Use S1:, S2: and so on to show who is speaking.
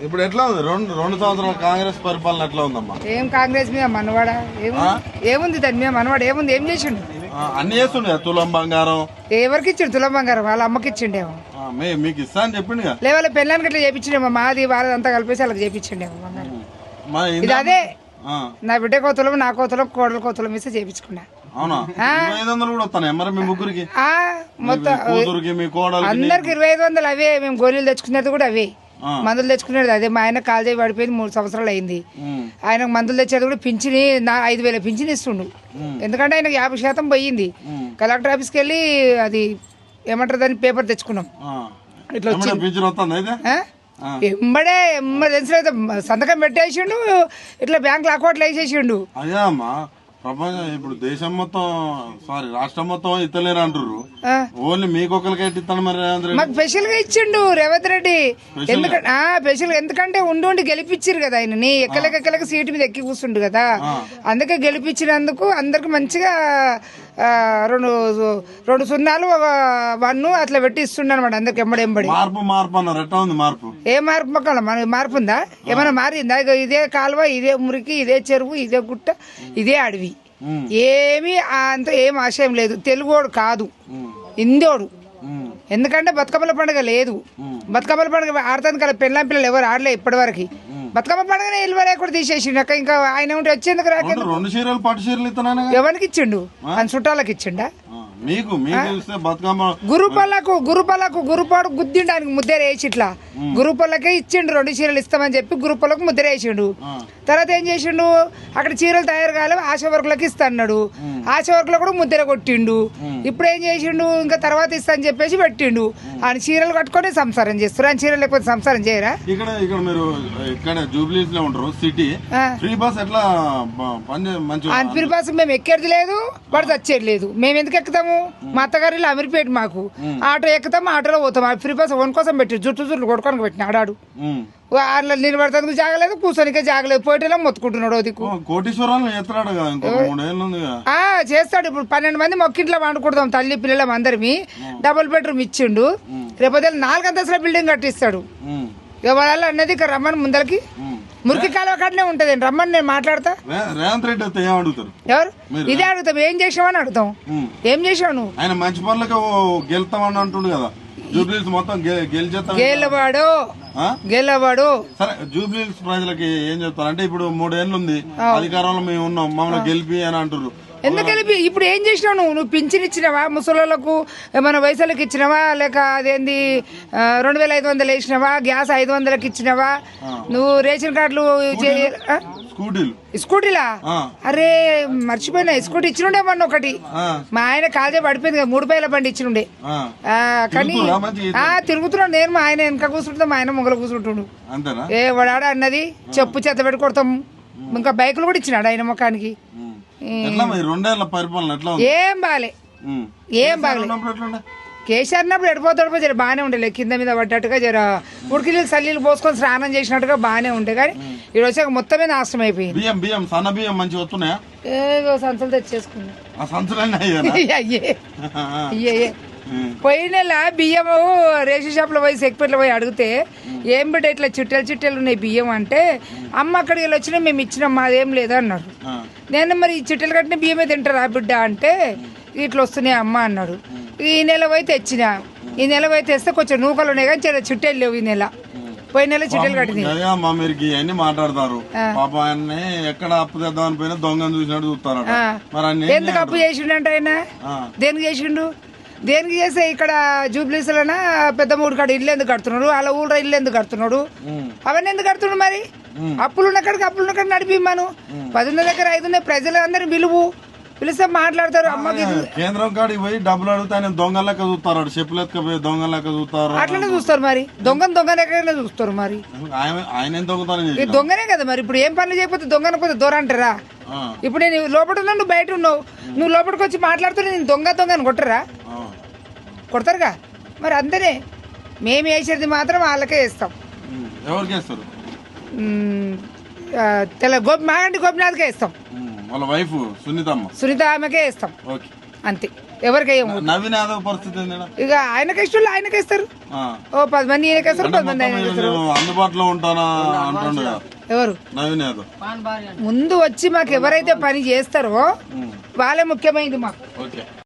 S1: ఇప్పుడు ఎట్లా ఉంది రెండు సంవత్సరాల కాంగ్రెస్ పరిపాలన ఎట్లా ఉందమ్మా?
S2: ఏం కాంగ్రెస్ మీద మనవాడ ఏముంది దాని మీద మనవాడు ఏముంది, ఏం చేసిండు?
S1: అన్ని చేస్తుండే తులం బంగారం
S2: ఎవరికి ఇచ్చిండు? తులం బంగారం వాళ్ళ అమ్మకి ఇచ్చిండేమో.
S1: మీకు ఇస్తా అని చెప్పిండు
S2: లేవాళ్ళ పెళ్ళానికి అట్లా చేపించిండేమో, మాది వాళ్ళదంతా కలిపేసి వాళ్ళకి చేపించిండేమో బంగారం. ఇది అదే నా బిడ్డ కోతులం, నా కోతులం, కోడల కోతులం ఇస్తే చేపించుకున్నా.
S1: అవునా? 2500 కూడా వస్తాయి మరి మీ ముగ్గురికి?
S2: మొత్తం అందరికి 2500 అవే. మేము గోళీలు తెచ్చుకునేది కూడా అవే, మందులు తెచ్చుకునేది అదే. మా ఆయన కాల్ చేయి పడిపోయింది, 3 సంవత్సరాలు అయింది. ఆయన మందులు తెచ్చేది కూడా పింఛని 5000 పింఛని ఇస్తుండు. ఎందుకంటే ఆయనకు 50% పోయింది. కలెక్టర్ ఆఫీస్కి వెళ్ళి అది ఏమంటారు దాన్ని పేపర్ తెచ్చుకున్నాం. ఇట్లా ఎంబడే తెలిసిన సంతకం పెట్టేసిండు, ఇట్లా బ్యాంకులో అకౌంట్లు వేసేసిండు.
S1: ప్రపంచం ఇప్పుడు దేశం మొత్తం రాష్ట్రం మొత్తం ఇస్తలేరు అంటారు. ఓన్లీ మీకొకరికి ఇస్తాను మరి.
S2: మాకు స్పెషల్ గా ఇచ్చిండు రేవంత్ రెడ్డి. స్పెషల్ ఎందుకంటే ఉండి గెలిపించారు కదా ఆయనని. ఎక్కలెక్క సీటు మీద ఎక్కి కూర్చుండు కదా, అందుకే గెలిపించినందుకు అందరికి మంచిగా 2 సున్నాలు 1 అట్లా పెట్టి ఇస్తుండ అనమాట అందరికి ఎంబడి.
S1: మార్పు
S2: ఏ మార్పు మొక్కల మార్పు ఉందా? ఏమైనా మారిందా? ఇదే కాలువ, ఇదే మురికి, ఇదే చెరువు, ఇదే గుట్ట, ఇదే అడవి. ఏమీ అంత ఏం ఆశయం లేదు. తెలుగోడు కాదు, హిందోడు. ఎందుకంటే బతుకమ్మల పండుగ లేదు. బతుకమ్మల పండుగ ఆడతాను కదా, పెళ్ళాం పిల్లలు ఎవరు ఆడలే ఇప్పటి వరకు. బతుకమ్మ పండుగనే ఇల్వలే కూడా తీసేసిండు. ఇంకా ఆయన ఉంటే వచ్చేందుకు రాక ఎవరికి ఇచ్చిండు? అని చుట్టాలకు ఇచ్చిండా? గురుపలకు గుద్దిండు. ఆయనకు ముద్దర వేసి ఇట్లా గురుపల్లకే ఇచ్చిండు. 2 చీరలు ఇస్తామని చెప్పి గురుపలకు ముద్దర వేసిండు. తర్వాత ఏం చేసిండు? అక్కడ చీరలు తయారు కాలేవు, ఆశా వర్కులకు ఇస్తా అన్నాడు. ఆశా వర్కులో కూడా ముద్దర కొట్టిండు. ఇప్పుడు ఏం చేసిండు? ఇంకా తర్వాత ఇస్తా అని చెప్పేసి పెట్టిండు. ఆయన చీరలు కట్టుకొని సంసారం చేస్తారు. ఆయన చీరలు లేకపోతే సంసారం చేయరా? ఫ్రీ బస్ మేము ఎక్కేది లేదు, వాడు వచ్చేది లేదు. మేము ఎందుకు ఎక్కుతాము? మా అత్తగారి అమీర్పేట, మాకు ఆటో ఎక్కుతాం, ఆటోలో పోతాం. ఫ్రీ బస్ వన్ కోసం పెట్టి జుట్లు కొడుకొని పెట్టిన ఆడాడు. వాళ్ళ నిలబడతానికి జాగలేదు, కూర్చొనికే జాగలేదు. పోయేటో మొత్తుకుంటున్నాడు. చేస్తాడు. ఇప్పుడు 12 మంది మొక్కింట్లో వండుకుంటాం, తల్లి పిల్లలం అందరిమి. డబుల్ బెడ్రూమ్ ఇచ్చిండు. రేపొద్దు 4 అంతస్తుల బిల్డింగ్ కట్టిస్తాడు. ఎవరు అన్నది ఇక్కడ రమ్మని ముందరికి మురికి కాలువ కాడనే ఉంటది. రమ్మని నేను మాట్లాడతా.
S1: రేవంత్ రెడ్డి అడుగుతారు.
S2: ఎవరు? ఇదే అడుగుతాం. ఏం చేసావని అడుగుతాం. ఏం చేసావు నువ్వు?
S1: ఆయన మంచి పనులకు గెలుతామని అంటుండు కదా. జూబ్లీహిల్స్ మొత్తం
S2: గెలవాడు.
S1: సరే, జూబ్లీహిల్స్ ప్రజలకి ఏం చెప్తారు అంటే, ఇప్పుడు 3 ఏళ్ళు ఉంది అధికారంలో మేము ఉన్నాం, మమ్మల్ని గెలిపి అని అంటారు.
S2: ఎందుకు గెలిపి? ఇప్పుడు ఏం చేసినావు నువ్వు? పింఛన్ ఇచ్చినావా? ముసలోళ్ళకు మన వయసులకు ఇచ్చినావా? లేక అదేంది 2500 వేసినావా? గ్యాస్ 500కి ఇచ్చినావా? నువ్వు రేషన్ కార్డులు స్కూటీలా? అరే మర్చిపోయినా, స్కూటీ ఇచ్చినుండే మొన్న ఒకటి. మా ఆయన కాల్చే పడిపోయింది కదా, 3 రూపాయల బండి ఇచ్చినుండే. కానీ తిరుగుతున్నాడు. నేను మా ఆయన వెనక కూర్చుంటా, మా ఆయన మొగలు కూర్చుంటుండు. ఏ వాడాడ అన్నది చెప్పు చెత్త పెట్టి కొడతాం. ఇంకా బైకులు కూడా ఇచ్చినాడు ఆయన ముఖానికి. ఏం బాలే, ఏం బాగలే. కేసీఆర్ అన్నప్పుడు ఎడిపోతాడు జర బాగానే ఉండే, కింద మీద పడ్డట్టుగా జర ఉడికిలు సల్లీలు పోసుకొని స్నానం చేసినట్టుగా బాగానే ఉండే. కానీ ఈ వచ్చాక మొత్తమే నాశనం అయిపోయింది. ఏదో సంచులు తెచ్చేసుకున్నా. పోయిన నెల బియ్యము రేషన్ షాప్ లో పోయి సెక్పెట్లో పోయి అడిగితే, ఏం బిడ్డ ఇట్లా చిట్టెలు ఉన్నాయి బియ్యం అంటే, అమ్మ అక్కడికి వెళ్ళి వచ్చినా మేము ఇచ్చినాం, మాదేం లేదు అన్నాడు. నేను మరి ఈ చిట్టెలు కట్టిన బియ్యమే తింటారా బిడ్డ అంటే, ఇట్లా వస్తున్నాయి అమ్మ అన్నాడు. ఈ నెల పోయి తెచ్చిన. ఈ నెల పోయి తెస్తే కొంచెం నూకలు ఉన్నాయి కానీ చిన్న చిట్టెలు లేవు. ఈ నెల పోయిన నెల చిట్టెలు కట్టింది.
S1: మాట్లాడతారు. ఎక్కడ అప్పు తెద్దామని పోయినా దొంగను చూసినట్టు చూస్తారు.
S2: ఎందుకు అప్పు చేసిండు ఆయన? దేనికి చేసిండు? దేనికి చేస్తే ఇక్కడ జూబ్లీస్లోనా పెద్ద 3 కాడ ఇల్లు ఎందుకు కడుతున్నాడు? అలా ఊళ్ళో ఇల్లు ఎందుకు కడుతున్నాడు? అవన్నీ ఎందుకు కడుతున్నాడు? మరి అప్పులున్న కాడికి నడిపిమ్మను. 10 ఉన్న దగ్గర 5 ఉన్నాయి. ప్రజలందరినీ పిలిస్తే మాట్లాడతారు. అమ్మకి
S1: కేంద్రం కాడికి పోయి డబ్బులు అడిగితే ఆయన దొంగ లెక్క చూస్తారు, చెప్పులు ఎత్తుకపోయి దొంగ లెక్క చూస్తారు.
S2: అట్లనే చూస్తారు మరి, దొంగ లెక్కనే చూస్తారు. మరి
S1: ఆయన
S2: దొంగనే కదా. మరి ఇప్పుడు ఏం పనులు చేయకపోతే దొంగనకపోతే దొర అంటారా? ఇప్పుడు నేను లోపల ఉన్నా, నువ్వు బయట ఉన్నావు. నువ్వు లోపలికి వచ్చి మాట్లాడుతున్నా నేను దొంగని కొట్టరా? కొడతారుగా. మరి అంతనే మేము వేసేది మాత్రం వాళ్ళకే వేస్తాం.
S1: ఎవరికి వేస్తారు?
S2: మాగంటి గోపినాథ్కే ఇస్తాం.
S1: వాళ్ళ వైఫ్ సునీత
S2: ఆమెకే ఇస్తాం అంతే. ఎవరికేమో
S1: నవీన్ యాదవ్ పరిస్థితి ఏందిరా?
S2: ఇక ఆయనకి ఇష్టం ఆయనకి ఇస్తారు.
S1: ఆ.
S2: ఓ 10 మంది ఈయనకేస్తారు, 10 మంది
S1: మొత్తం
S2: ఆయనకి
S1: నేను అందుబాటులో ఉంటానా అంటుండు కదా
S2: ఎవరు
S1: నవీన్ యాదవ్.
S2: ముందు వచ్చి మాకు ఎవరైతే పని చేస్తారో వాళ్ళే ముఖ్యమైనది మాకు.
S1: ఓకే.